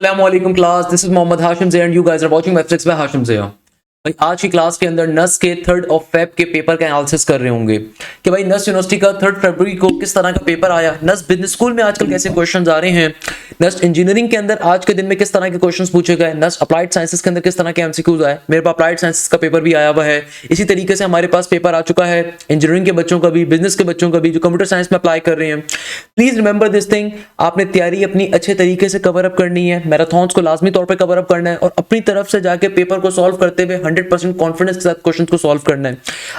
Assalamualaikum class, this is Mohammad Hashim Zia and you guys are watching my Physics by Hashim Zia। भाई आज की class के अंदर नस के 3rd ऑफ फेब के पेपर का एनालिसिस कर रहे होंगे कि भाई नस यूनिवर्सिटी का 3rd फरवरी को किस तरह का पेपर आया, नस बिजनेस स्कूल में आजकल कैसे क्वेश्चंस आ रहे हैं, नस इंजीनियरिंग के अंदर आज के दिन में किस तरह के क्वेश्चंस पूछे गए, नस अप्लाइड साइंसेस के अंदर किस तरह के एमसीक्यूज आए। मेरे पास अप्लाइड साइंसेस का पेपर भी आया हुआ है, इसी तरीके से हमारे पास पेपर आ चुका है इंजीनियरिंग के बच्चों का भी, बिजनेस के बच्चों का भी जो कंप्यूटर साइंस में अप्लाई कर रहे हैं। प्लीज रिमेंबर दिस थिंग, आपने तैयारी अपनी अच्छे तरीके से कवर अप करनी है, मैराथन्स को लाजमी तौर पर कवर अप करना है और अपनी तरफ से जाके पेपर को सॉल्व करते हुए 100% कॉन्फिडेंस के साथ क्वेश्चंस को सॉल्व करना है।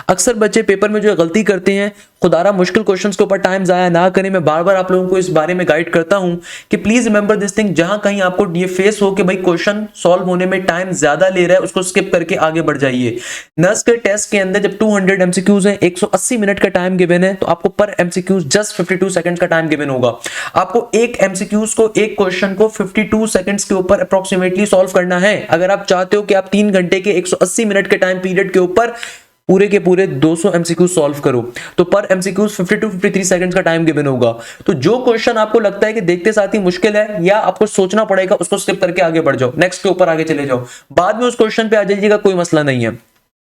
अक्सर बच्चे पेपर में जो गलती करते हैं, खुदारा मुश्किल क्वेश्चंस के ऊपर टाइम जाया ना करें। मैं बार बार आप लोगों को इस बारे में गाइड करता हूं कि प्लीज रिमेंबर दिस थिंग, जहां कहीं आपको ये फेस हो कि भाई क्वेश्चन सॉल्व होने में टाइम ज्यादा ले रहा है, उसको स्किप करके आगे बढ़ जाइए। नर्स के टेस्ट के अंदर जब 200 एमसीक्यूज हैं, 180 मिनट का टाइम गिवन है, तो आपको पर एमसीक्यूज जस्ट 52 सेकंड्स का टाइम गिवन होगा। आपको एक एमसीक्यूज को, एक क्वेश्चन को 52 सेकंड्स के ऊपर अप्रोक्सीमेटली सॉल्व करना है। अगर आप चाहते हो कि आप 3 घंटे के 180 मिनट के टाइम पीरियड के ऊपर पूरे के पूरे 200 एमसीक्यू सॉल्व करो, तो पर एमसीक्यू 52-53 सेकंड्स का टाइम गिवन होगा। तो जो क्वेश्चन आपको लगता है कि देखते साथ ही मुश्किल है या आपको सोचना पड़ेगा, उसको स्किप करके आगे बढ़ जाओ, नेक्स्ट के ऊपर आगे चले जाओ, बाद में उस क्वेश्चन पे आ जाइएगा, कोई मसला नहीं है,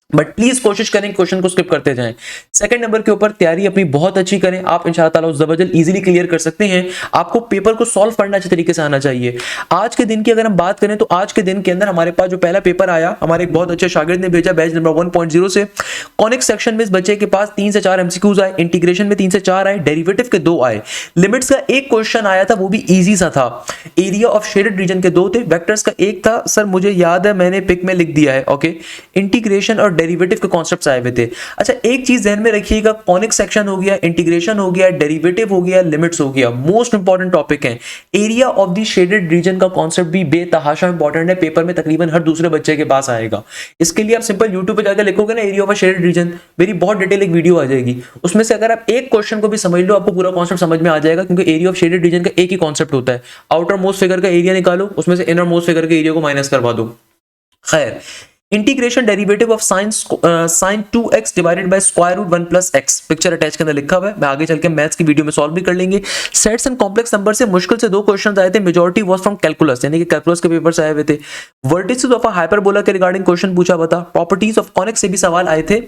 बट प्लीज कोशिश करें क्वेश्चन को स्किप करते जाएं। सेकंड नंबर के ऊपर तैयारी अपनी बहुत अच्छी करें, आप इंशाअल्लाह ताला जबरदस्त इजीली क्लियर कर सकते हैं। आपको पेपर को सॉल्व करना अच्छे तरीके से आना चाहिए। आज के दिन की अगर हम बात करें तो आज के दिन के अंदर हमारे पास जो पहला पेपर आया, हमारे एक बहुत अच्छे शागिर्द ने भेजा बैच नंबर 1.0 से। कॉनिक सेक्शन में इस बच्चे के पास 3 से 4 एमसीक्यूज आए, इंटीग्रेशन में 3 से 4 आए, डेरिवेटिव के 2 आए, लिमिट्स का एक क्वेश्चन आया था, वो भी इजी सा था, एरिया ऑफ शेडेड रीजन के 2 थे, वेक्टर्स का एक था, सर मुझे याद है मैंने पिक में लिख दिया है, ओके। इंटीग्रेशन और डेरिवेटिव के कॉन्सेप्ट आए हुए थे। अच्छा, एक चीज ध्यान में रखिएगा, कॉनिक सेक्शन हो गया, इंटीग्रेशन हो गया, डेरिवेटिव हो गया, लिमिट्स हो गया, मोस्ट इंपॉर्टेंट टॉपिक है। Area of the shaded region का कॉन्सेप्ट भी बेतहाशा इंपॉर्टेंट है, पेपर में तकरीबन हर दूसरे बच्चे के पास आएगा। इसके लिए आप सिंपल यूट्यूब पे जाकर लिखोगे ना एरिया ऑफ शेडेड रीजन, मेरी बहुत डिटेल एक वीडियो आ जाएगी, उसमें से अगर आप एक क्वेश्चन को भी समझ लो आपको पूरा कॉन्सेप्ट समझ में आ जाएगा, क्योंकि एरिया ऑफ शेडेड रीजन का एक ही कॉन्सेप्ट होता है, आउटर मोस्ट फिगर का एरिया निकालो, उसमें से इनर मोस्ट फिगर के एरिया को माइनस करवा दो। खैर, integration derivative of sin 2x divided by square root 1 plus x, picture attach के अंदर लिखा हुआ है, मैं आगे चल के मैथ्स की वीडियो में सॉल्व भी कर लेंगे। सेट्स एंड कॉम्प्लेक्स नंबर से मुश्किल से 2 क्वेश्चंस आए थे, मेजॉरिटी वाज फ्रॉम कैलकुलस, यानी कि कैलकुलस के पेपर से आए हुए थे। वर्टिसेस ऑफ अ हाइपरबोला के रिगार्डिंग क्वेश्चन पूछा हुआ था, प्रॉपर्टीज ऑफ कॉनिक से भी सवाल आए थे।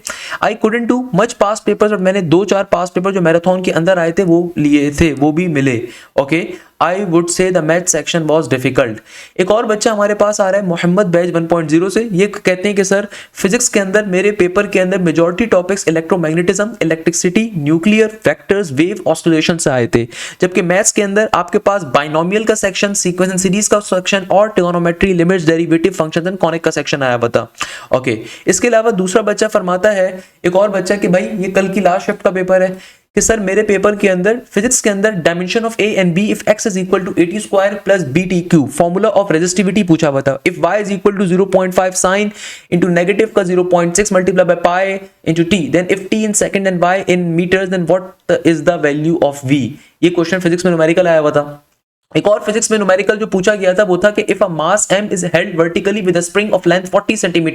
I couldn't do much past papers, और मैंने 2-4 पास्ट पेपर जो मैराथन के अंदर आए थे वो लिए थे, वो भी मिले, okay. I would say the math section was difficult। एक और बच्चा हमारे पास आ रहा है मोहम्मद बैच 1.0 से, ये कहते हैं कि सर फिजिक्स के अंदर मेरे पेपर के अंदर majority topics electromagnetism, electricity, nuclear, vectors, wave, oscillation से आए थे, जबकि मैथ्स के अंदर आपके पास बाइनोमियल का सेक्शन, सीक्वेंस एंड सीरीज का सेक्शन और trigonometry, limits, derivative, functions and conic का सेक्शन आया बता, ओके। इसके अलावा दूसरा बच्चा फरमाता है, एक और बच्चा, कि भाई ये कल की लास्ट शिफ्ट का पेपर है कि सर मेरे पेपर के अंदर फिजिक्स के अंदर dimension of a and b if x is equal to 80 square plus BT cube, formula of resistivity पूछा हुआ था, if y is equal to 0.5 sine into negative का 0.6 multiply by pi into t, then if t in second and y in metres then what is the value of v. ये question physics में numerical आया हुआ था। एक और physics में numerical जो पूछा गया था वो था कि if a mass m is held vertically with a spring of length 40 cm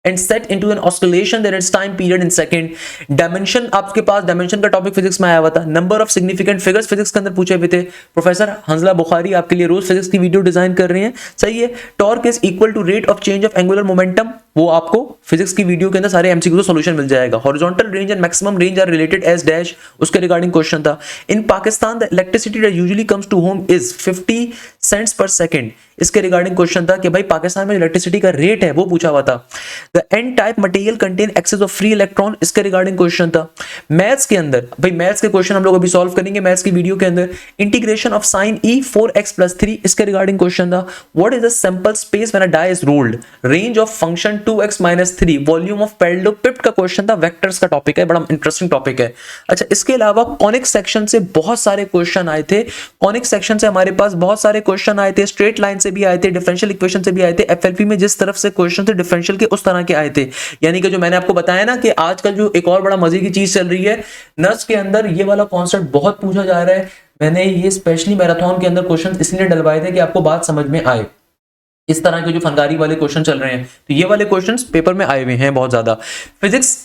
and set into an oscillation then its time period in second, dimension, आपके पास डायमेंशन का टॉपिक फिजिक्स में आया हुआ था, number of significant figures physics के अंदर पूछे हुए थे। प्रोफेसर हंजला बुखारी आपके लिए रोज फिजिक्स की वीडियो डिजाइन कर रहे हैं, सही है। Torque is equal to rate of change of angular momentum, वो आपको फिजिक्स की वीडियो के अंदर सारे एमसीक्यू सॉल्यूशन मिल जाएगा। Horizontal range and maximum range are related as dash, उसके रिगार्डिंग क्वेश्चन था। In Pakistan the electricity that usually comes to home is 50 cents per second, इसके रिगार्डिंग क्वेश्चन था कि भाई पाकिस्तान में इलेक्ट्रिसिटी का रेट है वो पूछा हुआ था। The n type material contain excess of free electron, इसके रिगार्डिंग क्वेश्चन था। मैथ्स के अंदर भाई मैथ्स के क्वेश्चन हम लोग अभी सॉल्व करेंगे मैथ्स की वीडियो के अंदर। Integration of sine e 4x plus 3, इसके रिगार्डिंग क्वेश्चन था। What is the sample space when a die is rolled, range of function 2x minus 3, volume of parallelopiped का क्वेश्चन था, वेक्टर्स का topic है, बड़ा इंटरेस्टिंग टॉपिक है। अच्छा, इसके अलावा कॉनिक सेक्शन से बहुत सारे क्वेश्चन आए थे, कॉनिक सेक्शन से हमारे पास बहुत सारे क्वेश्चन आए थे, स्ट्रेट लाइन से भी आए थे, डिफरेंशियल इक्वेशन से भी आए थे, एफएलपी में जिस तरफ से क्वेश्चन थे डिफरेंशियल के उस तरह के आए थे। यानी कि जो मैंने आपको बताया ना कि आजकल जो एक और बड़ा मजे की चीज चल रही है, नर्स के अंदर ये वाला कॉन्सेप्ट बहुत पूछा जा रहा है। मैंने ये स्पेशली मैराथन के अंदर क्वेश्चन इसलिए डलवाए थे कि आपको बात समझ में आए। इस तरह के जो फनकारी वाले क्वेश्चन चल रहे हैं, तो ये वाले क्वेश्चंस पेपर में आए हुए हैं बहुत ज्यादा। फिजिक्स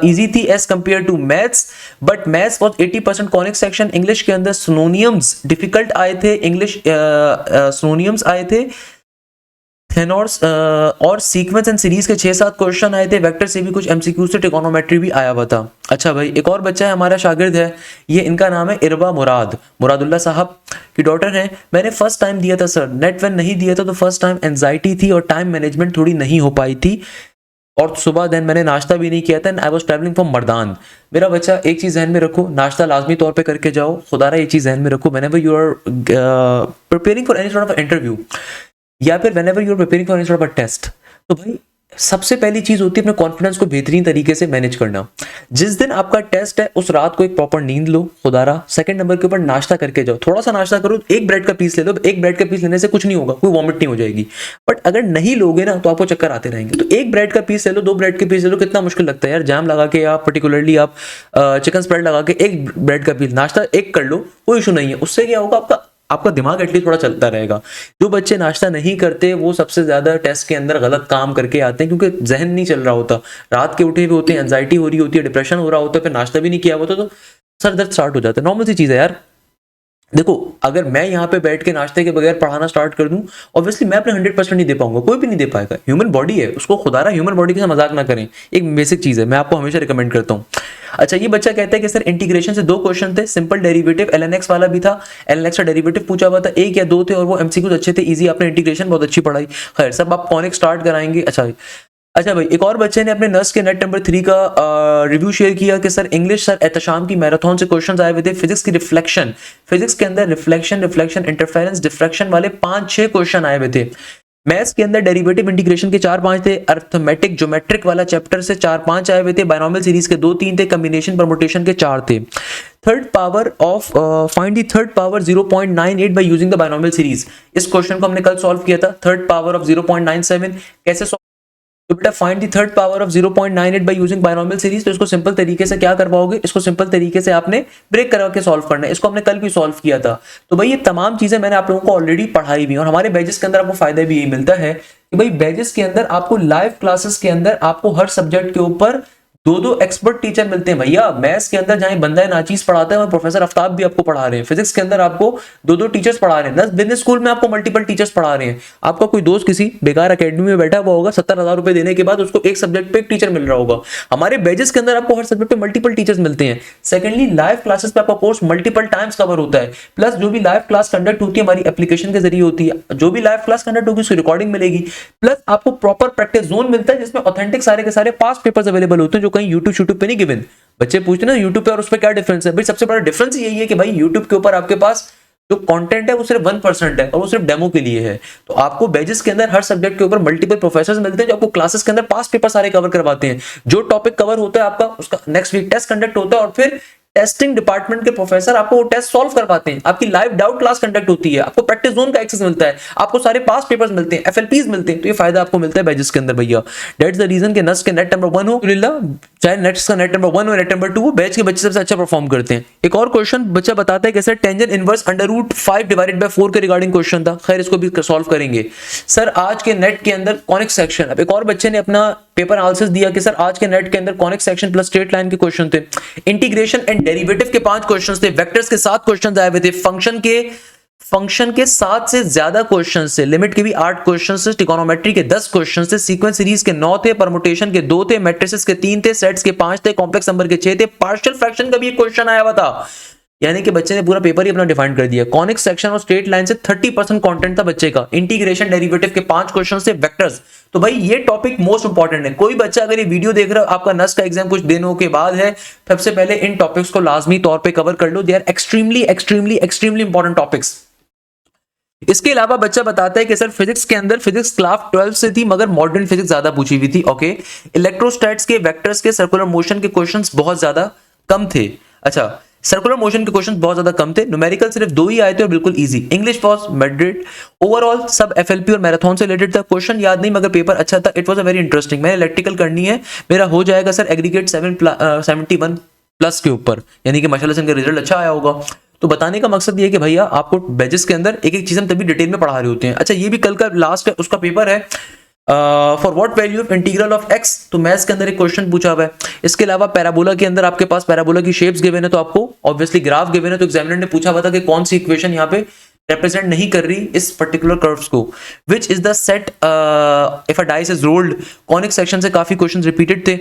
इजी थी as compare to maths, but maths was 80% conic section. English के अंदर सिनोनियम्स डिफिकल्ट आए थे, इंग्लिश सिनोनियम्स आए थे, थेनोर्स और सीक्वेंस एंड सीरीज के 6-7 क्वेश्चन आए थे। वेक्टर से भी कुछ एमसीक्यू से ट्रिगोनोमेट्री भी आया हुआ था। अच्छा भाई, एक और बच्चा है हमारा शागिर्द है, ये इनका नाम है इरबा मुरादुल्लाह साहब की डॉटर है। मैंने फर्स्ट टाइम दिया था सर, नेट वन नहीं दिया था, तो फर्स्ट टाइम एंजाइटी थी और टाइम मैनेजमेंट थोड़ी नहीं हो पाई थी, और सुबह दिन मैंने नाश्ता भी नहीं किया था। I was travelling from Mardan. मेरा बच्चा एक चीज़ जहन में रखो, नाश्ता लाजमी तौर पे करके जाओ, खुदारा एक चीज़ जहन में रखो, whenever you are preparing for any sort of interview या फिर whenever you are preparing for any sort of test, तो भाई सबसे पहली चीज होती है अपने कॉन्फिडेंस को बेहतरीन तरीके से मैनेज करना। जिस दिन आपका टेस्ट है उस रात को एक प्रॉपर नींद लो खुदारा। सेकंड नंबर के ऊपर नाश्ता करके जाओ, थोड़ा सा नाश्ता करो, एक ब्रेड का पीस ले लो। एक ब्रेड का पीस लेने से कुछ नहीं होगा, कोई वॉमिट नहीं हो जाएगी, बट अगर नहीं लोगे ना तो आपको चक्कर आते रहेंगे। तो एक ब्रेड का पीस ले लो, 2 ब्रेड के पीस ले लो, कितना मुश्किल लगता है यार, जैम लगा के आप पर्टिकुलरली आप चिकन स्प्रेड लगा के एक ब्रेड का पीस नाश्ता एक कर लो, कोई इशू नहीं है। उससे क्या होगा, आपका दिमाग एटलीस्ट थोड़ा चलता रहेगा। जो बच्चे नाश्ता नहीं करते वो सबसे ज्यादा टेस्ट के अंदर गलत काम करके आते हैं, क्योंकि जहन नहीं चल रहा होता, रात के उठे हुए होते हैं, एंजाइटी हो रही होती है, डिप्रेशन हो रहा होता है, फिर नाश्ता भी नहीं किया होता तो सर दर्द स्टार्ट हो जाता है। नॉर्मल सी चीज है यार। देखो, अगर मैं यहाँ पे बैठ के नाश्ते के बगैर पढ़ाना स्टार्ट कर दूं, ऑब्वियसली मैं अपने 100% नहीं दे पाऊंगा, कोई भी नहीं दे पाएगा। ह्यूमन बॉडी है, उसको खुदारा ह्यूमन बॉडी के साथ मजाक ना करें, एक बेसिक चीज है, मैं आपको हमेशा रिकमेंड करता हूँ। अच्छा, ये बच्चा कहता है कि सर इंटीग्रेशन से 2 क्वेश्चन थे, सिंपल डेरिवेटिव ln x वाला भी था, ln x का डेरिवेटिव पूछा हुआ था, 1 या 2 थे और वो एमसीक्यूज अच्छे थे, इजी, आपने इंटीग्रेशन बहुत अच्छी पढ़ाई। खैर सब आप कॉनिक स्टार्ट कराएंगे। अच्छा भाई, एक और बच्चे ने अपने नर्स के नेट नंबर 3 का रिव्यू शेयर किया कि सर इंग्लिश सर एहतशाम की मैराथन से क्वेश्चंस आए हुए थे। फिजिक्स की रिफ्लेक्शन, फिजिक्स के अंदर रिफ्लेक्शन इंटरफेरेंस डिफ्रैक्शन वाले 5-6 क्वेश्चन आए हुए थे। मैथ्स के अंदर डेरिवेटिव इंटीग्रेशन के 4-5 थे, अर्थमेटिक ज्योमेट्रिक वाला चैप्टर से 4-5 आए हुए थे, बायनोमियल सीरीज के 2-3 थे, कॉम्बिनेशन परमुटेशन के 4 थे। Third power of find the third power 0.98 by using the binomial series, इस क्वेश्चन को हमने कल सॉल्व किया था। थर्ड पावर ऑफ 0.97 कैसे सॉल्व, तो बेटा find the third power of 0.98 by using binomial series. तो इसको सिंपल तरीके से क्या करवाओगे, इसको सिंपल तरीके से आपने ब्रेक करा के सॉल्व करना है। इसको हमने कल भी सॉल्व किया था। तो भाई ये तमाम चीजें मैंने आप लोगों को ऑलरेडी पढ़ाई भी, और हमारे बैचेस के अंदर आपको फायदा भी यही मिलता है कि भाई बैचेस के अंदर आपको लाइव क्लासेस के अंदर आपको हर सब्जेक्ट के ऊपर 2-2 एक्सपर्ट टीचर मिलते हैं। भैया मैथ्स के अंदर जहां बंदा नाचीज पढ़ाता है वहां प्रोफेसर आफ्ताब भी आपको पढ़ा रहे हैं। फिजिक्स के अंदर आपको 2-2 टीचर्स पढ़ा रहे हैं। बिजनेस स्कूल में आपको मल्टीपल टीचर्स पढ़ा रहे हैं। आपका कोई दोस्त किसी बेकार अकेडमी में बैठा हुआ होगा, 70,000 रुपए देने के बाद उसको एक सब्जेक्ट पे एक टीचर मिल रहा होगा। हमारे बैचेस के अंदर आपको हर सब्जेक्ट पे मल्टीपल टीचर्स मिलते हैं। सेकेंडली, लाइव क्लासेस पे आपका कोर्स मल्टीपल टाइम्स कवर होता है। प्लस जो भी लाइव क्लास कंडक्ट होती है हमारी एप्लीकेशन के जरिए होती है, जो भी लाइव क्लास कंडक्ट होगी उसकी रिकॉर्डिंग मिलेगी। प्लस आपको प्रॉपर प्रैक्टिस जोन मिलता है जिसमें ऑथेंटिक सारे के सारे पास्ट पेपर्स अवेलेबल होते हैं, जो कहीं यूट्यूब पे गिवन। बच्चे पूछते हैं ना यूट्यूब पे और उस पे क्या डिफरेंस है। भाई सबसे बड़ा डिफरेंस यही है कि भाई यूट्यूब के ऊपर आपके पास जो कंटेंट है वो सिर्फ 1% है और वो सिर्फ डेमो के लिए है। तो आपको बैचेस के अंदर हर सब्जेक्ट के ऊपर मल्टीपल प्रोफेसर्स मिलते हैं जो आपको क्लासेस के अंदर पास्ट पेपर सारे कवर करवाते हैं। जो टॉपिक कवर होता है आपका, उसका नेक्स्ट वीक टेस्ट कंडक्ट होता है और फिर टेस्टिंग डिपार्टमेंट के प्रोफेसर आपको वो टेस्ट सॉल्व करवाते हैं। आपकी लाइव डाउट क्लास कंडक्ट होती है, आपको प्रैक्टिस जोन का एक्सेस मिलता है, आपको सारे पास पेपर्स मिलते हैं, एफएलपीज मिलते हैं। तो ये फायदा आपको मिलता है बैचेस के अंदर भैया। दैट्स द रीजन कि नस के नेट नंबर 1 हो, चाहे नेट्स का नेट नंबर 1 हो नेट नंबर 2 हो, बैच के बच्चे सबसे अच्छा परफॉर्म करते हैं। एक और क्वेश्चन बच्चा बताता है कि sir tangent inverse √5 divided by 4 के रिगार्डिंग क्वेश्चन था। खैर इसको भी सॉल्व करेंगे सर आज के नेट के अंदर कॉनिक सेक्शन। अब एक और बच्चे ने अपना पेपर एनालिसिस दिया कि सर आज के नेट के अंदर conic section plus straight line के क्वेश्चन थे, इंटीग्रेशन एंड डेरिवेटिव के 5 क्वेश्चंस थे, वेक्टर्स के 7 क्वेश्चंस आए हुए थे, फंक्शन के 7 से ज्यादा क्वेश्चंस थे, लिमिट के भी 8 क्वेश्चंस थे, ट्रिगोनोमेट्री के 10 क्वेश्चंस थे, सीक्वेंस सीरीज के 9 थे, परमुटेशन के 2 थे, मैट्रिसेस के 3 थे, सेट्स के 5 थे, कॉम्प्लेक्स नंबर के 6 थे, पार्शियल फ्रैक्शन का भी एक क्वेश्चन आया हुआ था। यानी कि बच्चे ने पूरा पेपर ही अपना डिफाइन कर दिया। कॉनिक सेक्शन और स्ट्रेट लाइन से 30% कंटेंट था बच्चे का। इंटीग्रेशन डेरिवेटिव के 5 क्वेश्चन थे, वेक्टर्स। तो भाई ये टॉपिक मोस्ट इंपॉर्टेंट है। कोई बच्चा अगर ये वीडियो देख रहा है, आपका नस का एग्जाम कुछ दिनों के बाद है, सबसे पहले इन टॉपिक्स को लाजमी तौर पे कवर कर लो। They are extremely extremely extremely important topics. इसके अलावा बच्चा बताता है कि सर फिजिक्स के अंदर फिजिक्स क्लास 12 से थी मगर मॉडर्न फिजिक्स ज्यादा पूछी हुई थी। ओके, इलेक्ट्रोस्टैट्स के वेक्टर्स के सर्कुलर मोशन के क्वेश्चंस बहुत ज्यादा कम थे। अच्छा, सर्कुलर मोशन के क्वेश्चंस बहुत ज्यादा कम थे। न्यूमेरिकल सिर्फ 2 ही आए थे और बिल्कुल easy. English was moderate. Overall सब एफएलपी और मैराथन से रिलेटेड था। क्वेश्चन याद नहीं मगर पेपर अच्छा था। It was a very interesting. मैंने इलेक्ट्रिकल करनी है, मेरा हो जाएगा सर एग्रीगेट 71 प्लस के ऊपर, यानी कि माशाल्लाह से इनका रिजल्ट अच्छा आया होगा। तो बताने का मकसद ये है कि भैया आपको बैजेस के अंदर एक एक चीज हम तभी डिटेल में पढ़ा रहे होते हैं। अच्छा, ये भी कल का लास्ट है उसका पेपर है, for what value of integral of x, तो मैथ्स के अंदर एक क्वेश्चन पूछा हुआ है। इसके अलावा पैराबोला के अंदर आपके पास पैराबोला की शेप्स गिवन है, तो आपको ऑब्वियसली ग्राफ गिवन है, तो एग्जामिनर ने पूछा हुआ था कि कौन सी इक्वेशन यहाँ पे रिप्रेजेंट नहीं कर रही इस पर्टिकुलर कर्व्स को। Which is the set if a dice is rolled, conic section से काफी क्वेश्चन रिपीटेड थे।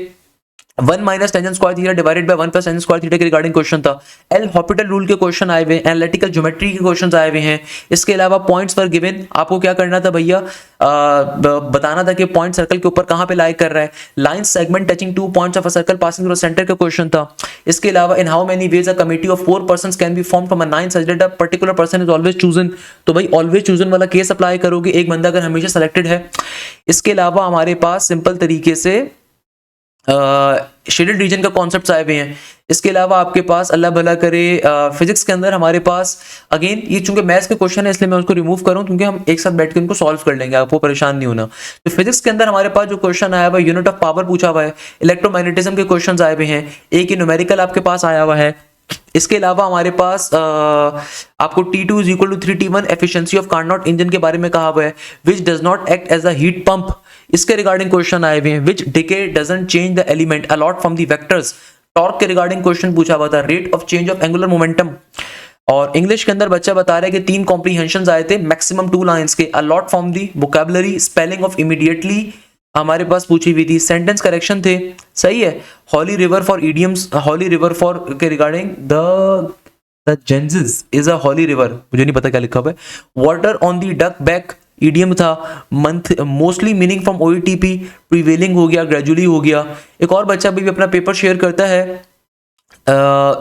1 minus tangent square theta divided by 1 plus tangent square theta के रिगार्डिंग क्वेश्चन था। एल हॉपिटल रूल के क्वेश्चन आए हुए हैं, एनालिटिकल ज्योमेट्री के क्वेश्चंस आए हुए हैं। इसके अलावा पॉइंट्स पर गिवन, आपको क्या करना था भैया, बताना था कि पॉइंट सर्कल के ऊपर कहां पे लाई कर रहा है। Line segment touching 2 points of a circle passing through centre का क्वेश्चन था। इसके अलावा in how many ways a committee of 4 persons can be form from a 9 such that a particular person is always chosen, तो भाई always chosen वाला case apply करोगे, एक बंदा अगर हमेशा सेलेक्टेड है। इसके अलावा हमारे पास सिंपल तरीके से शेडेड रीजन का कॉन्सेप्ट आए हुए हैं। इसके अलावा आपके पास अल्लाह भला करे फिजिक्स के अंदर हमारे पास अगेन, ये चूंकि मैथ्स के क्वेश्चन है इसलिए मैं उसको रिमूव करूं, क्योंकि हम एक साथ बैठ के उनको सॉल्व कर लेंगे, आपको परेशान नहीं होना। तो फिजिक्स के अंदर हमारे पास जो क्वेश्चन आया हुआ है, यूनिट ऑफ पावर पूछा हुआ है, इलेक्ट्रोमैग्नेटिज्म के क्वेश्चन आए हुए हैं, एक ही न्यूमेरिकल आपके पास आया हुआ है। इसके अलावा हमारे पास आपको T2 is equal to 3T1 efficiency of Carnot engine के बारे में कहा हुआ है, which does not act as a heat pump, इसके रिगार्डिंग क्वेश्चन आए हुए हैं। Which decay doesn't change the element a lot from the vectors, torque के रिगार्डिंग क्वेश्चन पूछा हुआ था। Rate of change of angular momentum, और इंग्लिश के अंदर बच्चा बता रहा है कि 3 कॉम्प्रीहेंशंस आए थे मैक्सिमम 2 लाइंस के, allot from the vocabulary, spelling of immediately हमारे पास पूछी हुई थी, सेंटेंस करेक्शन थे, सही है। Holy river for idioms, holy river for के regarding the Ganges is a holy river, मुझे नहीं पता क्या लिखा हुआ है। Water on the duck back idiom था। Month mostly meaning from OETP, prevailing हो गया, ग्रेजुअली हो गया। एक और बच्चा भी अपना पेपर शेयर करता है,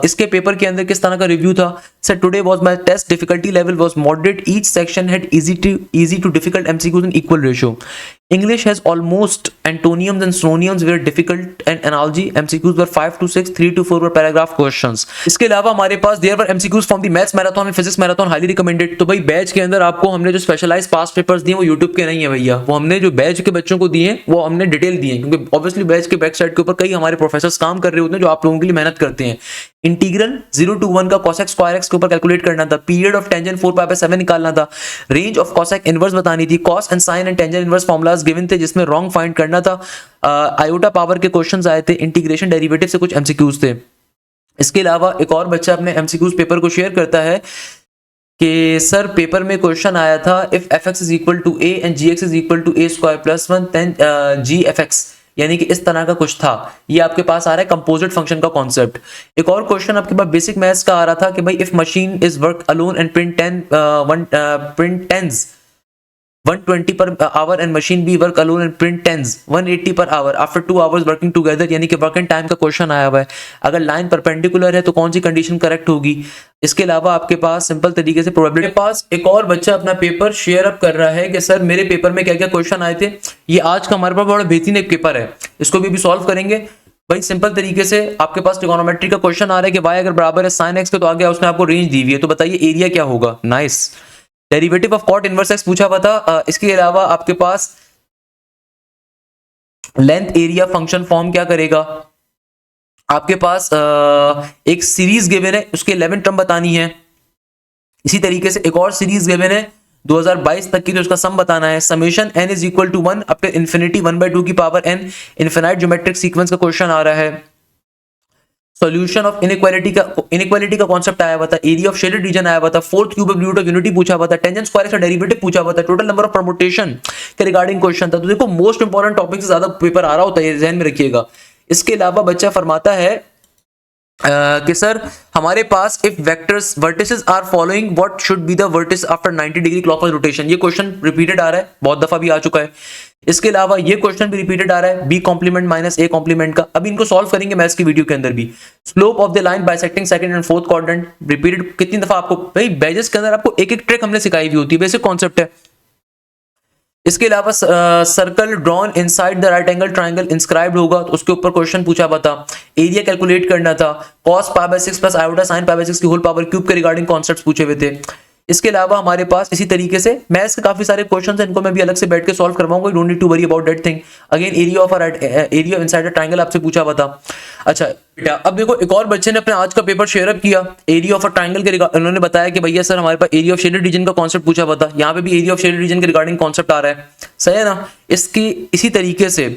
इसके पेपर के अंदर किस तरह का रिव्यू था। Sir today was my test difficulty level was moderate, each section had easy to difficult MCQs in equal ratio. English has almost antonyms and synonyms were difficult, and analogy MCQs were 5 to 6, 3 to 4 were paragraph questions. इसके अलावा हमारे पास there were MCQs from the maths marathon and physics marathon highly recommended। तो भाई batch के अंदर आपको हमने जो स्पेशलाइज पास पेपर्स दिए वो यूट्यूब के नहीं है भैया, वो हमने जो बैच के बच्चों को दिए वो हमने डिटेल दिए, क्योंकि ऑब्वियसली बैच के बैक साइड के ऊपर कई हमारे प्रोफेसर्स काम कर रहे होते हैं जो आप लोगों के लिए मेहनत करते हैं। इंटीग्रल 0 to 1 का cosec square x के ऊपर कैलकुलेट करना था, पीरियड ऑफ टेंजेंट 4π/7 निकालना था, रेंज ऑफ cosec इनवर्स बतानी थी, cos and sin and tangent inverse formulas given थे जिसमें रॉन्ग फाइंड करना था। आयोटा पावर के क्वेश्चंस आए थे, इंटीग्रेशन डेरिवेटिव से कुछ एमसीक्यूज थे। इसके अलावा एक और बच्चा अपने एमसीक्यूज पेपर को शेयर करता है कि सर पेपर में क्वेश्चन आया था if fx is equal to a and gx is equal to a² + 1 then gfx, यानी कि इस तरह का कुछ था। ये आपके पास आ रहा है कंपोजिट फंक्शन का कॉन्सेप्ट। एक और क्वेश्चन आपके पास बेसिक मैथ्स का आ रहा था कि भाई if machine is work alone and print tens 120 per hour and machine B work alone and print tens 180 per hour after 2 hours working together, यानी कि वर्किंग टाइम का क्वेश्चन आया हुआ है। अगर लाइन परपेंडिकुलर है तो कौन सी कंडीशन करेक्ट होगी। इसके अलावा आपके पास सिंपल तरीके से प्रोबेबिलिटी के पास एक और बच्चा अपना पेपर शेयर अप कर रहा है कि सर मेरे पेपर में क्या क्या क्वेश्चन आए थे। ये आज का हमारे पास बड़ा बेहतरीन एक पेपर है, इसको भी सॉल्व करेंगे। भाई सिंपल तरीके से आपके पास ट्रिगोनोमेट्री का क्वेश्चन आ रहा है कि y अगर बराबर है sin x के, तो आगे उसने आपको रेंज दी हुई है, तो बताइए एरिया क्या होगा। Nice. Derivative of cot inverse x पूछा हुआ था। इसके अलावा आपके पास लेंथ एरिया फंक्शन फॉर्म क्या करेगा। आपके पास एक सीरीज गिवन है, उसके 11 टर्म बतानी है। इसी तरीके से एक और सीरीज गिवन है 2022 तक की, तो उसका सम बताना है। Summation n is equal to 1 up to infinity 1/2 की power n, infinite geometric sequence का क्वेश्चन आ रहा है। सॉल्यूशन ऑफ इनइक्वालिटी का कॉन्सेप्ट आया हुआ था। एरिया ऑफ शेडेड रीजन आया हुआ था। Fourth cube root of unity पूछा हुआ था। टेंजेंट स्क्वायर का डेरिवेटिव पूछा हुआ था। टोटल नंबर ऑफ परमुटेशन के रिगार्डिंग क्वेश्चन था। तो देखो मोस्ट इंपोर्टेंट टॉपिक से ज्यादा पेपर आ रहा होता है, ध्यान में रखिएगा। इसके अलावा बच्चा फरमाता है कि सर हमारे पास if vectors vertices are following what should be the vertex after 90 degree clockwise rotation. ये क्वेश्चन रिपीटेड आ रहा है, बहुत दफा भी आ चुका है। इसके अलावा ये क्वेश्चन भी रिपीटेड आ रहा है, B complement minus A complement का। अभी इनको सॉल्व करेंगे मैथ्स की वीडियो के अंदर भी। Slope of the line bisecting second and fourth quadrant repeated कितनी दफा आपको भाई बैजेस के अंदर आपको एक एक ट्रिक हमने सिखाई हुई होती है, बेसिक कॉन्सेप्ट है। इसके अलावा circle drawn inside the right angle triangle inscribed होगा, तो उसके ऊपर क्वेश्चन पूछा हुआ था। एरिया कैलकुलेट करना था। cos π/6 प्लस आयोटा sin π/6 की होल पावर क्यूब के रिगार्डिंग कॉन्सेप्ट्स पूछे हुए थे। इसके अलावा हमारे पास इसी तरीके से मैथ्स के काफी सारे क्वेश्चन हैं, इनको मैं भी अलग से बैठ के सॉल्व करवाऊंगा, don't need to worry about that thing. Again area inside a triangle आपसे पूछा हुआ था। अच्छा बेटा अब देखो एक और बच्चे ने अपने आज का पेपर शेयर अप किया एरिया ऑफ अ ट्रायंगल के रिगार्डिंग, उन्होंने बताया कि भैया सर हमारे पास एरिया ऑफ शेडेड रीजन का कॉन्सेप्ट पूछा हुआ था, यहाँ पे भी एरिया ऑफ शेडेड रीजन के रिगार्डिंग कॉन्सेप्ट आ रहा है, सही है ना। इसकी इसी तरीके से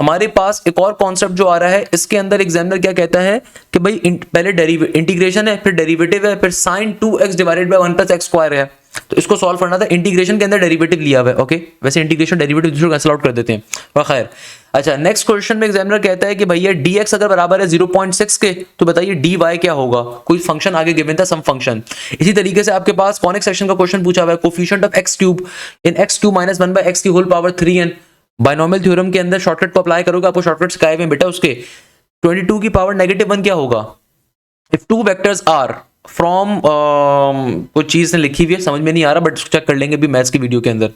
हमारे पास एक और कॉन्सेप्ट जो आ रहा है, इसके अंदर एग्जामिनर क्या कहता है कि भाई पहले इंटीग्रेशन है, फिर डेरिवेटिव है, फिर sin 2x divided bye 1 + x square है, तो इसको सॉल्व करना था। इंटीग्रेशन के अंदर डेरिवेटिव लिया हुआ है, ओके, वैसे इंटीग्रेशन डेरिवेटिव दूसरे कैंसिल आउट कर देते हैं, खैर। अच्छा नेक्स्ट क्वेश्चन में एग्जामिनर कहता है कि भैया dx अगर बराबर है 0.6 के, तो बताइए dy क्या होगा, कोई फंक्शन आगे गिवन था, सम फंक्शन। इसी तरीके से आपके पास कॉनिक सेक्शन का क्वेश्चन पूछा हुआ है, coefficient of x³ in x³ - 1/x की whole power 3n। Binomial theorem के अंदर शॉर्टकट को अप्लाई करोगे, आपको शॉर्टकट सिखाए हुए बेटा, उसके 22 की पावर -1 क्या होगा, if two vectors are from कोई चीज ने लिखी हुई है समझ में नहीं आ रहा, बट चेक कर लेंगे अभी मैथ्स की वीडियो के अंदर।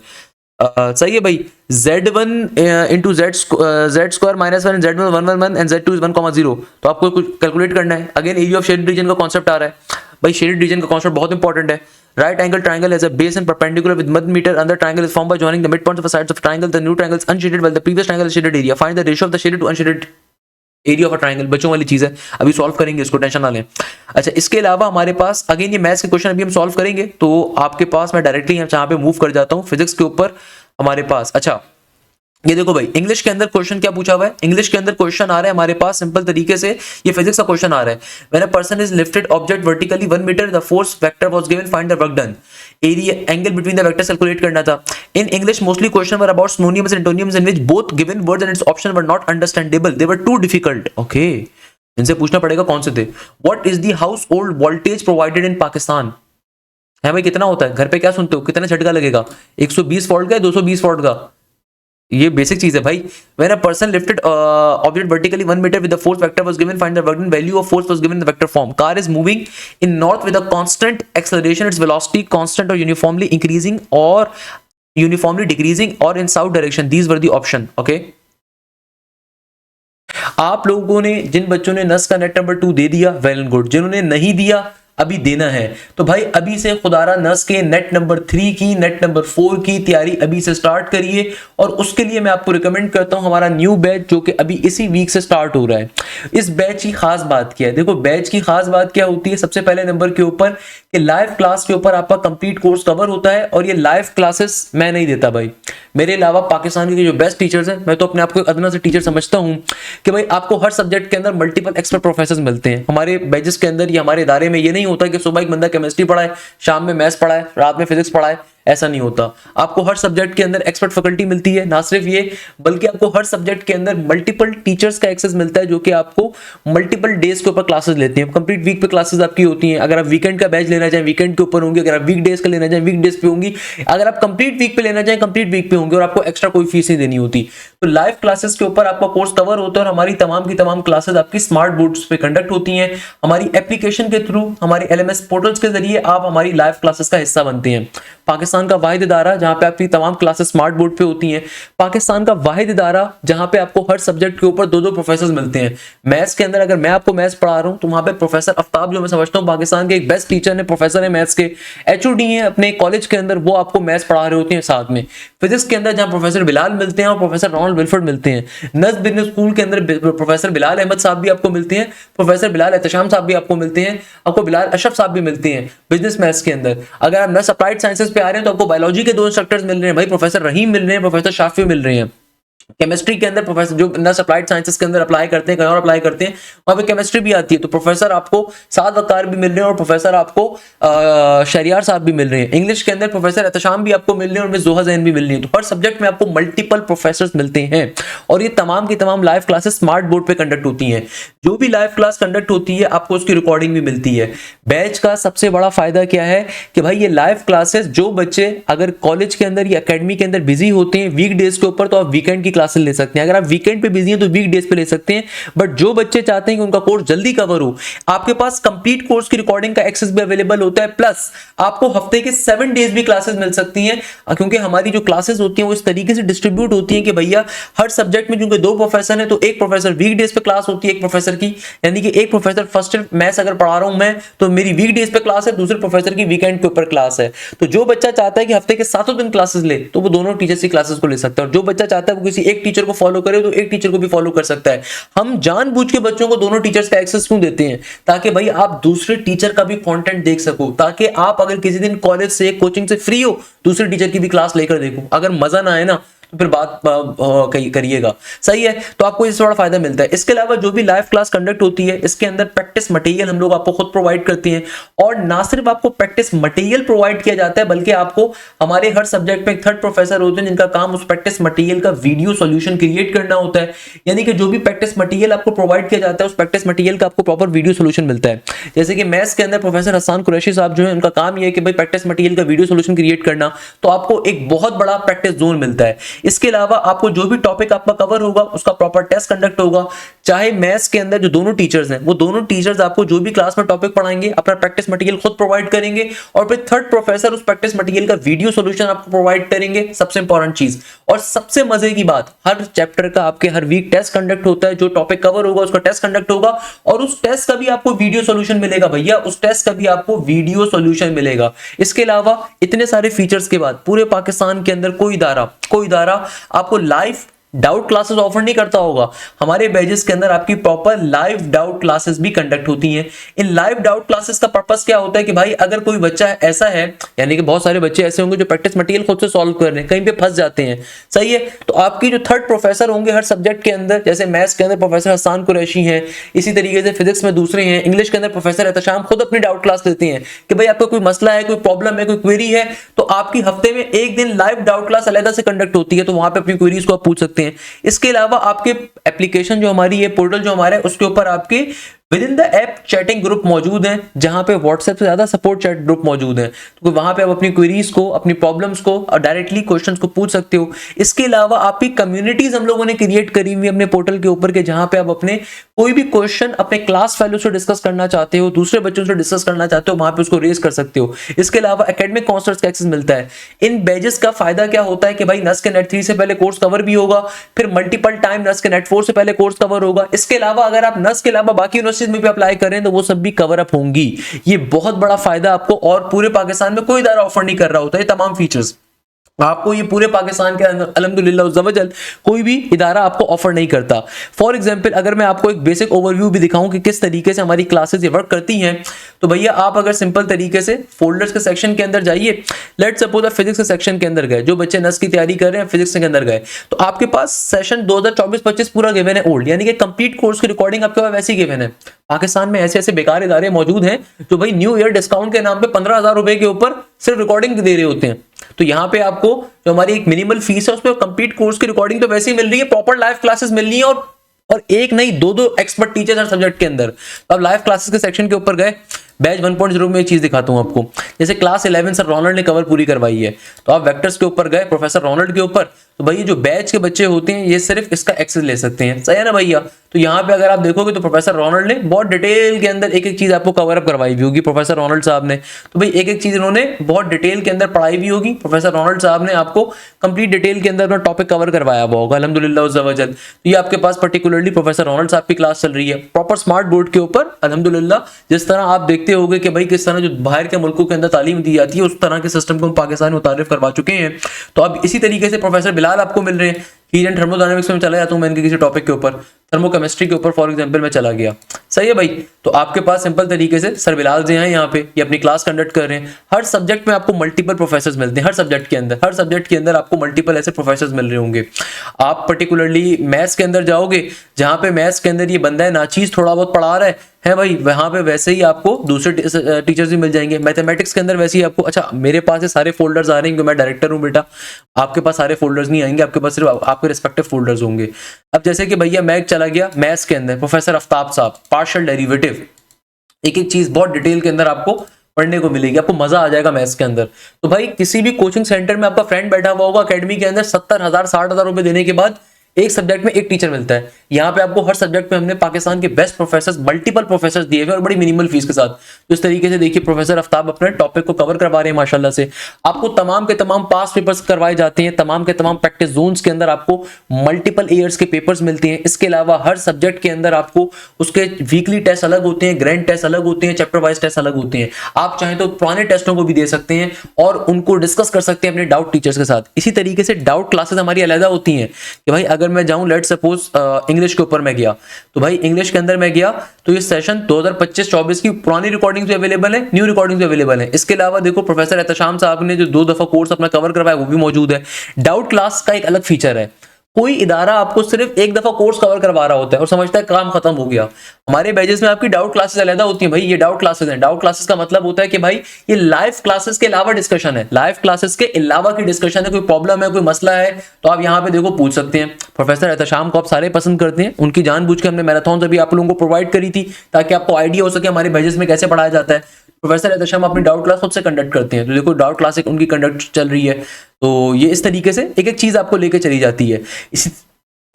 सही है भाई, z1 into z square -1 z1 1 1 1 and z2 is 1,0, तो आपको कुछ कैलकुलेट करना है। Again area of shaded region का कॉन्सेप्ट आ रहा है भाई, शेडेड रीजन का कॉन्सेप्ट बहुत इंपॉर्टेंट है। Right angle triangle has a base and perpendicular with 1 meter, and the triangle is formed by joining the midpoints of the sides of the triangle. The new triangle is unshaded while the previous triangle is shaded area. Find the ratio of the shaded to unshaded area of a triangle. बच्चों वाली चीज है, अभी solve करेंगे इसको, tension ना लें। अच्छा इसके अलावा हमारे पास अगेन ये मैथ्स के क्वेश्चन अभी हम सॉल्व करेंगे, तो आपके पास मैं डायरेक्टली यहाँ पे मूव कर जाता हूँ फिजिक्स के ऊपर हमारे पास। अच्छा ये देखो भाई, इंग्लिश के अंदर क्वेश्चन क्या पूछा हुआ है, इंग्लिश के अंदर क्वेश्चन आ रहा है हमारे पास सिंपल तरीके से, ये फिजिक्स का क्वेश्चन आ रहा है। When a person is lifted object vertically 1 metre, the force vector was given, find the work done. Area angle between the vectors calculate करना था। In English mostly question were about synonyms and antonyms in which both given words and its option were not understandable, they were too difficult. Okay इनसे पूछना पड़ेगा कौन से थे। What is the household voltage provided in Pakistan, है भाई कितना होता है, घर पे क्या सुनते हो, कितना झटका लगेगा, 120 वोल्ट का 220 वोल्ट का, ये बेसिक चीज है भाई। When a person lifted object vertically 1 meter with the force vector was given, find the work done, value of force was given in the vector form. Car is moving in north with a constant acceleration, its velocity constant or uniformly increasing or uniformly decreasing or in south direction. These were the option. Okay. आप लोगों ने जिन बच्चों ने नस का net number 2 दे दिया well and good, जिन्होंने नहीं दिया अभी देना है, तो भाई अभी से खुदारा नस के नेट नंबर 3 की नेट नंबर 4 की तैयारी अभी से स्टार्ट करिए। और उसके लिए मैं आपको रिकमेंड करता हूं हमारा न्यू बैच जो कि अभी इसी वीक से स्टार्ट हो रहा है। इस बैच की खास बात क्या है, देखो बैच की खास बात क्या होती है, सबसे पहले नंबर के ऊपर कि लाइव क्लास के ऊपर आपका कंप्लीट कोर्स कवर होता है। और ये लाइव क्लासेस मैं नहीं देता भाई, मेरे अलावा पाकिस्तान के जो बेस्ट टीचर्स हैं, मैं तो अपने आप को अदना से टीचर समझता हूं कि भाई आपको हर सब्जेक्ट के अंदर मल्टीपल एक्सपर्ट प्रोफेसर मिलते हैं हमारे बैचेस के अंदर। या हमारे इदारे में ये नहीं होता कि सुबह एक बंदा केमिस्ट्री पढ़ाए, शाम में मैथ्स पढ़ाए, रात में फिजिक्स पढ़ाए, ऐसा नहीं होता। आपको हर सब्जेक्ट के अंदर एक्सपर्ट फैकल्टी मिलती है, ना सिर्फ ये बल्कि आपको हर सब्जेक्ट के अंदर मल्टीपल टीचर्स का एक्सेस मिलता है जो कि आपको मल्टीपल डेज के ऊपर क्लासेस लेते हैं। कंप्लीट वीक पे क्लासेस आपकी होती हैं। अगर आप वीकेंड का बैच लेना चाहें वीकेंड के ऊपर होंगी, अगर आप वीक डेज का लेना चाहें वीक डेज पे होंगी, अगर आप कंप्लीट वीक पे लेना चाहें कंप्लीट वीक पे होंगे और आपको एक्स्ट्रा कोई फीस नहीं देनी होती। तो लाइव क्लासेस के ऊपर आपका कोर्स कवर होता है और हमारी तमाम की तमाम क्लासेस आपकी स्मार्ट बोर्ड्स पे कंडक्ट होती हैं। हमारी एप्लीकेशन के थ्रू, हमारी LMS पोर्टल्स के जरिए आप हमारी लाइव क्लासेस का हिस्सा बनते हैं। पाकिस्तान का वाहिद इदारा जहां पे आपकी तमाम क्लासेस स्मार्ट बोर्ड पे होती हैं, पाकिस्तान का वाहिद इदारा जहां पे आपको हर सब्जेक्ट के ऊपर 2-2 प्रोफेसर मिलते हैं। मैथ्स के अंदर अगर मैं आपको मैथ्स पढ़ा रहा हूं तो वहां पे प्रोफेसर आफ्ताब जो मैं समझता हूं पाकिस्तान के एक बेस्ट टीचर ने, प्रोफेसर है मैथ्स के, HOD हैं अपने कॉलेज के अंदर, वो आपको मैथ्स पढ़ा रहे होते हैं साथ में। फिजिक्स के अंदर जहां प्रोफेसर बिलाल मिलते हैं और प्रोफेसर रोनाल्ड विल्फर्ड मिलते हैं। नज़्म बिजनेस स्कूल के अंदर प्रोफेसर बिलाल अहमद साहब भी आपको मिलते हैं, प्रोफेसर बिलाल एहतशाम साहब भी आपको मिलते हैं, आपको बिलाल अशरफ साहब भी मिलते हैं बिजनेस मैथ्स के अंदर। अगर आप नस अप्लाइड साइंसेस पे आ रहे हैं तो आपको बायोलॉजी के 2 इंस्ट्रक्टर्स मिल रहे हैं भाई, प्रोफेसर रहीम मिल रहे हैं, प्रोफेसर शाफी मिल रहे हैं। केमिस्ट्री के अंदर प्रोफेसर जो नस अप्लाइड साइंसेस के अंदर अप्लाई करते हैं, कहीं और अप्लाई करते हैं, वहां पे केमिस्ट्री भी आती है, तो प्रोफेसर आपको साद वकार भी मिल रहे हैं और प्रोफेसर आपको शरियार साहब भी मिल रहे हैं। इंग्लिश के अंदर प्रोफेसर एहतशाम भी आपको मिल रहे हैं और मिस जोहा जैन भी मिल रही है। तो हर सब्जेक्ट में आपको मल्टीपल प्रोफेसर मिलते हैं और ये तमाम की तमाम लाइव क्लासेस स्मार्ट बोर्ड पे कंडक्ट होती हैं। जो भी लाइव क्लास कंडक्ट होती है आपको उसकी रिकॉर्डिंग भी मिलती है। बैच का सबसे बड़ा फायदा क्या है कि भाई ये लाइव क्लासेस जो बच्चे अगर कॉलेज के अंदर या अकेडमी के अंदर बिजी होते हैं वीक डेज के ऊपर, तो आप वीकेंड की क्लासेस ले सकते हैं। अगर आप वीकेंड पे बिजी हैं तो वीक डेज पे ले सकते हैं। बट जो बच्चे चाहते हैं कि उनका कोर्स जल्दी कवर हो, आपके पास कंप्लीट कोर्स की रिकॉर्डिंग का एक्सेस भी अवेलेबल होता है, प्लस आपको हफ्ते के 7 डेज भी क्लासेस मिल सकती हैं, क्योंकि हमारी जो क्लासेस होती हैं वो इस तरीके से डिस्ट्रीब्यूट होती हैं कि भैया हर सब्जेक्ट में क्योंकि 2 प्रोफेसर हैं तो एक प्रोफेसर वीक डेज पे क्लास होती है एक प्रोफेसर की, यानी कि एक प्रोफेसर फर्स्ट मैथ्स अगर पढ़ा रहा हूं मैं तो मेरी वीक डेज पे क्लास है, दूसरे प्रोफेसर की वीकेंड के ऊपर क्लास है। तो जो बच्चा चाहता है कि हफ्ते के 7 दिन क्लासेस ले तो वो दोनों टीचर्स की क्लासेस को ले सकता है, और जो बच्चा चाहता है वो किसी एक टीचर को फॉलो करे तो एक टीचर को भी फॉलो कर सकता है। हम जानबूझ के बच्चों को दोनों टीचर्स का एक्सेस क्यों देते हैं, ताकि भाई आप दूसरे टीचर का भी कंटेंट देख सको, ताकि आप अगर किसी दिन कॉलेज से कोचिंग से फ्री हो दूसरे टीचर की भी क्लास लेकर देखो। अगर मजा ना आए ना तो फिर बात करिएगा, सही है। तो आपको इससे बड़ा फायदा मिलता है। इसके अलावा जो भी लाइव क्लास कंडक्ट होती है इसके अंदर प्रैक्टिस मटेरियल हम लोग आपको खुद प्रोवाइड करते हैं, और ना सिर्फ आपको प्रैक्टिस मटेरियल प्रोवाइड किया जाता है बल्कि आपको हमारे हर सब्जेक्ट में एक थर्ड प्रोफेसर होते हैं जिनका काम उस प्रैक्टिस मटेरियल का वीडियो सॉल्यूशन क्रिएट करना होता है। यानी कि जो भी प्रैक्टिस मटेरियल आपको प्रोवाइड किया जाता है उस प्रैक्टिस मटेरियल का आपको प्रॉपर वीडियो सॉल्यूशन मिलता है। जैसे कि मैथ्स के अंदर प्रोफेसर हसन कुरैशी साहब जो है उनका काम यह है कि भाई प्रैक्टिस मटेरियल का वीडियो सॉल्यूशन क्रिएट करना, तो आपको एक बहुत बड़ा प्रैक्टिस जोन मिलता है। इसके अलावा आपको जो भी टॉपिक आपका कवर होगा उसका प्रॉपर टेस्ट कंडक्ट होगा। चाहे मैथ्स के अंदर जो दोनों टीचर्स हैं वो दोनों टीचर्स आपको जो भी क्लास में टॉपिक पढ़ाएंगे अपना प्रैक्टिस मटेरियल खुद प्रोवाइड करेंगे, और फिर थर्ड प्रोफेसर उस प्रैक्टिस मटेरियल का वीडियो सॉल्यूशन आपको प्रोवाइड करेंगे। सबसे इंपॉर्टेंट चीज और सबसे मजे की बात, हर चैप्टर का आपके हर वीक टेस्ट कंडक्ट होता है। जो टॉपिक कवर होगा उसका टेस्ट कंडक्ट होगा और उस टेस्ट का भी आपको वीडियो सॉल्यूशन मिलेगा भैया, उस टेस्ट का भी आपको वीडियो सॉल्यूशन मिलेगा। इसके अलावा इतने सारे फीचर्स के बाद पूरे पाकिस्तान के अंदर कोई इदारा आपको लाइव डाउट क्लासेस ऑफर नहीं करता होगा। हमारे बैचेस के अंदर आपकी प्रॉपर लाइव डाउट क्लासेस भी कंडक्ट होती हैं। इन लाइव डाउट क्लासेस का पर्पस क्या होता है कि भाई अगर कोई बच्चा ऐसा है, यानी कि बहुत सारे बच्चे ऐसे होंगे जो प्रैक्टिस मटेरियल खुद से सॉल्व कर रहे हैं, कहीं पे फंस जाते हैं, सही है, तो आपकी जो थर्ड प्रोफेसर होंगे हर सब्जेक्ट के अंदर, जैसे मैथ्स के अंदर प्रोफेसर हसन कुरैशी हैं, इसी तरीके से फिजिक्स में दूसरे हैं, इंग्लिश के अंदर प्रोफेसर एहतशाम खुद अपनी डाउट क्लास लेते हैं कि भाई आपका कोई मसला है, कोई प्रॉब्लम है, कोई क्वेरी है, तो आपकी हफ्ते में एक दिन लाइव डाउट क्लास अलग से कंडक्ट होती है, तो वहां पे अपनी क्वेरीज को आप पूछ सकते हैं। इसके अलावा आपके एप्लीकेशन जो हमारी है, पोर्टल जो हमारा है, उसके ऊपर आपके with in the app chatting group मौजूद हैं, जहां पे व्हाट्सएप से ज्यादा सपोर्ट चैट ग्रुप मौजूद हैं, तो वहां पे आप अपनी क्वेरीज को, अपनी प्रॉब्लम्स को और डायरेक्टली क्वेश्चंस को पूछ सकते हो। इसके अलावा आपकी कम्युनिटीज हम लोगों ने क्रिएट करी हुई अपने पोर्टल के ऊपर के, जहां पे आप अपने कोई भी क्वेश्चन अपने क्लास फेलो से डिस्कस करना चाहते हो, दूसरे बच्चों से डिस्कस करना चाहते हो, वहां पे उसको रेज कर सकते हो। इसके अलावा एकेडमिक काउंसलर्स का एक्सेस मिलता है। इन बैचेस का फायदा क्या होता है कि भाई नस के नेट 3 से पहले कोर्स कवर भी होगा, फिर मल्टीपल टाइम नस के नेट 4 से पहले कोर्स कवर होगा। इसके अलावा अगर आप नस के अलावा बाकी यूनिवर्सिटीज में भी अप्लाई करें तो वो सब भी कवर अप होंगी। ये बहुत बड़ा फायदा आपको, और पूरे पाकिस्तान में कोई इदारा ऑफर नहीं कर रहा होता ये तमाम फीचर्स आपको, ये पूरे पाकिस्तान के अंदर अल्हम्दुलिल्लाह कोई भी इदारा आपको ऑफर नहीं करता। फॉर एग्जांपल अगर मैं आपको एक बेसिक ओवरव्यू भी दिखाऊं कि किस तरीके से हमारी क्लासेस ये वर्क करती हैं, तो भैया आप अगर सिंपल तरीके से फोल्डर्स के सेक्शन के अंदर जाइए, लेट्स सपोज आप फिजिक्स के सेक्शन के अंदर गए, जो बच्चे नस की तैयारी कर रहे हैं फिजिक्स के अंदर गए, तो आपके पास सेशन 2024-25 पूरा गिवन है ओल्ड, यानी कि कंप्लीट कोर्स की रिकॉर्डिंग आपके पास वैसी गिवन है। पाकिस्तान में ऐसे ऐसे बेकार इदारे मौजूद हैं जो भाई न्यू ईयर डिस्काउंट के नाम पे 15,000 रुपए के ऊपर सिर्फ रिकॉर्डिंग दे रहे होते हैं। तो यहाँ पे आपको जो हमारी एक मिनिमल फीस है उसमें कंप्लीट कोर्स की रिकॉर्डिंग तो वैसे ही मिल रही है, प्रॉपर लाइव क्लासेस मिल रही है, और एक नहीं दो एक्सपर्ट टीचर्स हर सब्जेक्ट के अंदर। तो अब लाइव क्लासेस के सेक्शन के ऊपर गए, बैच 1.0 में एक चीज दिखाता हूं आपको। जैसे क्लास 11 सर रोनाल्ड ने कवर पूरी करवाई है, तो आप वेक्टर्स के ऊपर गए प्रोफेसर रोनाल्ड के ऊपर, तो भाई जो बैच के बच्चे होते हैं ये सिर्फ इसका एक्सेस ले सकते हैं, सही है ना भैया। तो यहाँ पे अगर आप देखोगे तो प्रोफेसर रोनाल्ड ने बहुत डिटेल के अंदर एक एक चीज आपको कवर अप करवाई भी होगी, प्रोफेसर रोनाल्ड साहब ने, तो भाई एक एक चीज इन्होंने बहुत डिटेल के अंदर पढ़ाई भी होगी। प्रोफेसर रोनाल्ड साहब ने आपको कंप्लीट डिटेल के अंदर अपना टॉपिक कवर करवाया हुआ होगा अल्हम्दुलिल्लाह उज़्ज़वजल। तो ये आपके पास पर्टिकुलरली प्रोफेसर रोनाल्ड साहब की क्लास चल रही है प्रॉपर स्मार्ट बोर्ड के ऊपर अल्हम्दुलिल्लाह। जिस तरह आप देखते होगे कि भाई किस तरह जो बाहर के मुल्कों के अंदर तालीम दी जाती है उस तरह के सिस्टम को हम पाकिस्तान में मुतारिफ करवा चुके हैं। तो अब इसी तरीके से प्रोफेसर बिलाल आपको मिल रहे हैं। हीट एंड थर्मोडायनामिक्स में चला जाता हूं मैं इनके किसी टॉपिक के ऊपर, थर्मोकेमिस्ट्री के ऊपर फॉर एग्जांपल में चला गया, सही है भाई। तो आपके पास सिंपल तरीके से सर बिलाल जी हैं यहाँ पे, ये अपनी क्लास कंडक्ट कर रहे हैं। हर सब्जेक्ट में आपको मल्टीपल प्रोफेसर्स मिलते हैं, हर सब्जेक्ट के अंदर आपको मल्टीपल ऐसे प्रोफेसर्स मिल रहे होंगे। आप पर्टिकुलरली मैथ्स के अंदर जाओगे, जहां पे मैथ्स के अंदर ये बंदा है नाचीज थोड़ा बहुत पढ़ा रहा है भाई, वहां पे वैसे ही आपको दूसरे टीचर्स भी मिल जाएंगे। मैथमेटिक्स के अंदर वैसे ही आपको, अच्छा मेरे पास ये सारे फोल्डर्स आ रहे हैं क्योंकि मैं डायरेक्टर हूँ बेटा, आपके पास सारे फोल्डर्स नहीं आएंगे, आपके पास सिर्फ आपके रिस्पेक्टिव फोल्डर्स होंगे। अब जैसे कि भैया मैं चला गया मैथ्स के अंदर, प्रोफेसर आफ्ताब साहब पार्शियल डेरिवेटिव, एक एक चीज बहुत डिटेल के अंदर आपको पढ़ने को मिलेगी, आपको मजा आ जाएगा मैथ्स के अंदर। तो भाई किसी भी कोचिंग सेंटर में आपका फ्रेंड बैठा हुआ होगा अकेडमी के अंदर, 70,000 60,000 रुपए देने के बाद एक सब्जेक्ट में एक टीचर मिलता है। यहाँ पे आपको हर सब्जेक्ट में हमने पाकिस्तान के बेस्ट प्रोफेसर, मल्टीपल प्रोफेसर दिए हुए और बड़ी मिनिमल फीस के साथ। तो इस तरीके से देखिए प्रोफेसर आफ्ताब अपने टॉपिक को कवर करवा रहे हैं माशाल्लाह से। आपको तमाम के तमाम पास पेपर्स करवाए जाते हैं, तमाम के तमाम प्रैक्टिस जोन्स के अंदर आपको मल्टीपल ईयर्स के पेपर्स मिलते हैं। इसके अलावा हर सब्जेक्ट के अंदर आपको उसके वीकली टेस्ट अलग होते हैं, ग्रैंड टेस्ट अलग होते हैं, चैप्टर वाइज टेस्ट अलग होते हैं। आप चाहें तो पुराने टेस्टों को भी दे सकते हैं और उनको डिस्कस कर सकते हैं अपने डाउट टीचर्स के साथ। इसी तरीके से डाउट क्लासेस हमारी अलग होती हैं कि भाई अगर मैं जाऊं लेट सपोज इंग्लिश के ऊपर मैं गया, तो भाई इंग्लिश के अंदर मैं गया तो ये सेशन 2025-24 की पुरानी रिकॉर्डिंग्स भी अवेलेबल है, न्यू रिकॉर्डिंग्स भी अवेलेबल है। इसके अलावा देखो प्रोफेसर एहतशाम साहब ने जो 2 दफा कोर्स अपना कवर करवाया वो भी मौजूद है। डाउट क्लास का एक अलग फीचर है, कोई इदारा आपको सिर्फ एक दफा कोर्स कवर करवा रहा होता है और समझता है काम खत्म हो गया। हमारे बैचेस में आपकी डाउट क्लासेस अलग होती हैं। भाई ये डाउट क्लासेस हैं, डाउट क्लासेस का मतलब होता है कि भाई ये लाइव क्लासेस के अलावा डिस्कशन है, लाइव क्लासेस के अलावा की डिस्कशन है। कोई प्रॉब्लम है, कोई मसला है तो आप यहाँ पे देखो पूछ सकते हैं। प्रोफेसर एहतशाम को आप सारे पसंद करते हैं, उनकी जानबूझ के हमने मैराथन अभी आप लोगों को प्रोवाइड करी थी ताकि आपको आइडिया हो सके हमारे बैचेस में कैसे पढ़ाया जाता है। प्रोफेसर एहतशाम अपनी डाउट क्लास खुद से कंडक्ट करते हैं, तो देखो डाउट क्लास एक उनकी कंडक्ट चल रही है। तो ये इस तरीके से एक एक चीज आपको लेके चली जाती है।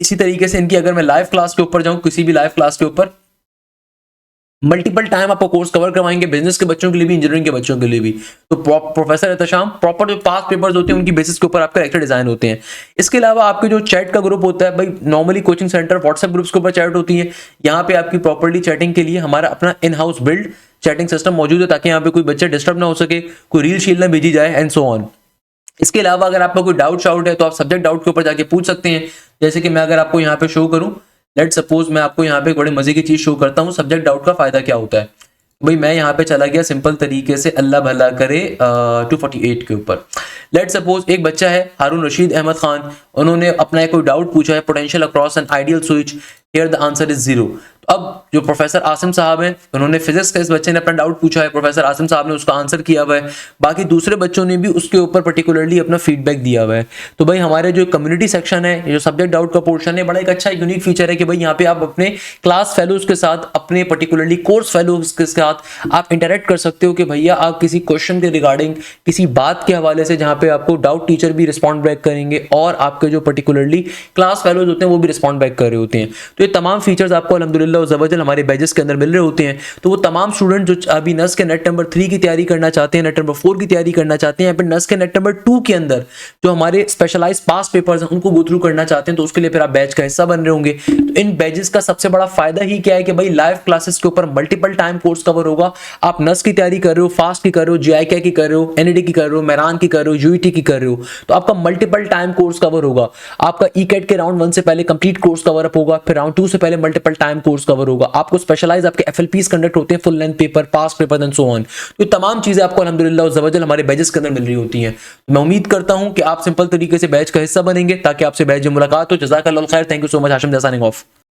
इसी तरीके से इनकी अगर मैं लाइव क्लास के ऊपर जाऊं, किसी भी लाइव क्लास के ऊपर मल्टीपल टाइम आपको कोर्स कवर करवाएंगे, बिजनेस के बच्चों के लिए भी, इंजीनियरिंग के बच्चों के लिए भी। तो प्रोफेसर एहतशाम प्रॉपर जो पास पेपर्स होते हैं उनकी बेसिस के ऊपर आपके लेक्चर डिजाइन होते हैं। इसके अलावा आपके जो चैट का ग्रुप होता है, भाई normally coaching centre WhatsApp groups के ऊपर चैट होती है, यहाँ पे आपकी प्रॉपर्ली चैटिंग के लिए हमारा अपना in house build chatting system मौजूद है ताकि यहाँ पे कोई बच्चे डिस्टर्ब ना हो सके, कोई रील शील ना भेजी जाए एंड सो ऑन। इसके अलावा अगर आपका कोई डाउट शाउट है तो आप सब्जेक्ट डाउट के ऊपर जाके पूछ सकते हैं। जैसे कि मैं अगर आपको यहाँ पे शो करूं, लेट सपोज मैं आपको यहाँ पे बड़े मजे की चीज शो करता हूँ, सब्जेक्ट डाउट का फायदा क्या होता है। भाई मैं यहाँ पे चला गया सिंपल तरीके से, अल्लाह भला करे 248 के ऊपर। लेट सपोज एक बच्चा है हारून रशीद अहमद खान, उन्होंने अपना एक कोई डाउट पूछा है, potential across an ideal switch, here the answer is 0। तो अब जो प्रोफेसर आसिम साहब हैं, उन्होंने फिजिक्स का इस बच्चे ने अपना डाउट पूछा है, प्रोफेसर आसिम साहब ने उसका आंसर किया हुआ है, बाकी दूसरे बच्चों ने भी उसके ऊपर पर्टिकुलरली अपना फीडबैक दिया हुआ है। तो भाई हमारे जो कम्युनिटी सेक्शन है, जो सब्जेक्ट डाउट का पोर्शन है, बड़ा एक अच्छा यूनिक फीचर है कि भाई यहाँ पे आप अपने क्लास फेलोज के साथ, अपने पर्टिकुलरली कोर्स फेलोज के साथ आप इंटरेक्ट कर सकते हो कि भैया आप किसी क्वेश्चन के रिगार्डिंग, किसी बात के हवाले से जहाँ पे आपको डाउट टीचर भी रिस्पॉन्ड बैक करेंगे और आपके जो पर्टिकुलरली क्लास फेलोज होते हैं वो भी रिस्पॉन्ड बैक कर रहे होते हैं। तो ये तमाम फीचर्स आपको अल्हम्दुलिल्लाह ज़वजल हमारे बैचेस के अंदर मिल रहे होते हैं। तो वो तमाम स्टूडेंट जो अभी नस के नेट नंबर 3 की तैयारी करना चाहते हैं, नेट नंबर 4 की तैयारी करना चाहते हैं, या फिर नस के नेट नंबर 2 के अंदर जो हमारे स्पेशलाइज पास पेपर्स हैं उनको गो थ्रू करना चाहते हैं, तो उसके लिए फिर आप बैच का हिस्सा बन रहे होंगे। तो इन बैचेस का सबसे बड़ा फायदा ही क्या है कि भाई लाइव क्लासेस के ऊपर मल्टीपल टाइम कोर्स कवर होगा। आप नस की तैयारी कर रहे हो, फास्ट की कर रहे हो, जीआईके की कर रहे हो, एनईडी की कर रहे हो, मेरान की कर रहे हो, यूईटी की कर रहे हो, तो आपका मल्टीपल टाइम कोर्स कवर होगा। आपका ईकेट के राउंड 1 से पहले कंप्लीट कोर्स कवर अप होगा, फिर राउंड 2 से पहले मल्टीपल टाइम कोर्स कवर होगा। आपको स्पेशलाइज आपके एफएलपीस कंडक्ट होते हैं, full length paper, pass paper and so on. तो तमाम चीजें आपको अल्हम्दुलिल्लाह ज़वजल हमारे बैचेस के अंदर मिल रही होती हैं। मैं उम्मीद करता हूं कि आप सिंपल तरीके से बैच का हिस्सा बनेंगे ताकि आपसे बैच में मुलाकात हो। जज़ाकल्लाह खैर, thank you so much. Hashim signing off.